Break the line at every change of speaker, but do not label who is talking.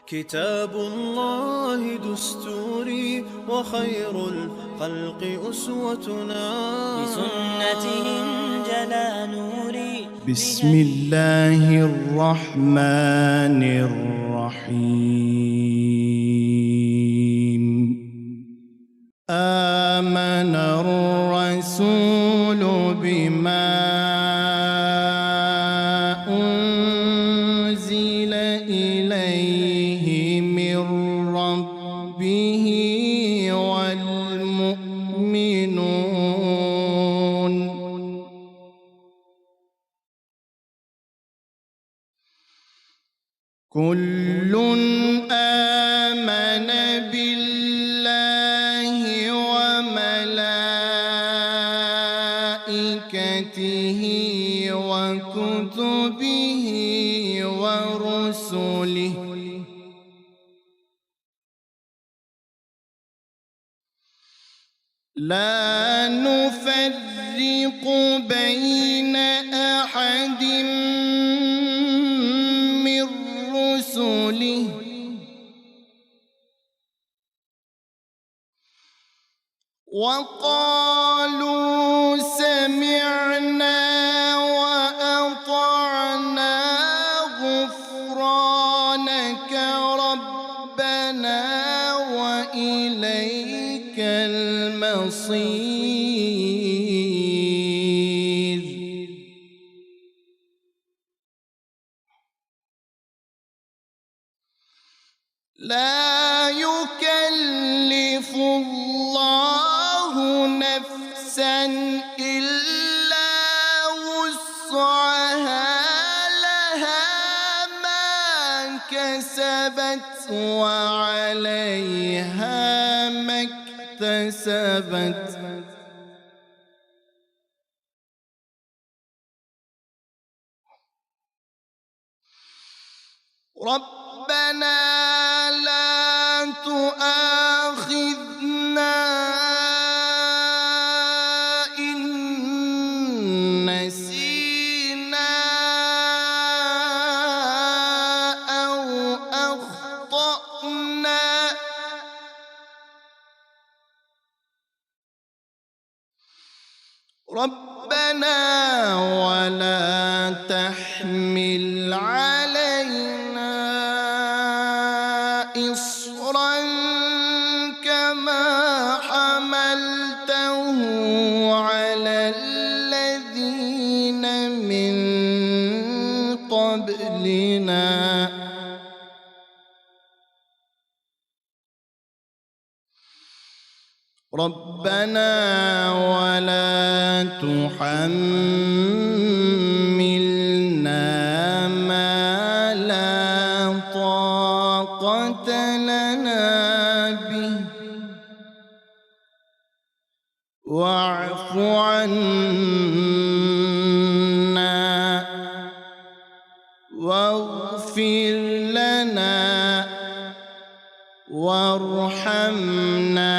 كتاب الله دستوري وخير الخلق أسوتنا،
بسنته انجلى نوري.
بسم الله الرحمن الرحيم. آمن الرسول بما أنزل إليه من ربه والمؤمنون كل آمن بالله وملائكته وكتبه ورسله لا نفرق بين أحد من رسله وقالوا سمعنا وأطعنا غفرانك ربنا وإليك المصير. لا يكلف الله نفسا إلا وسعها، لها ما كسبت وعليها ما اكتسبت. ربنا لا تؤاخذنا إن نسينا أو أخطأنا، ربنا ولا تحمل علينا إصرا كما حملته على الذين من قبلنا، ربنا ولا تحملنا ما لا طاقة لنا به واعف عنا واغفر لنا وارحمنا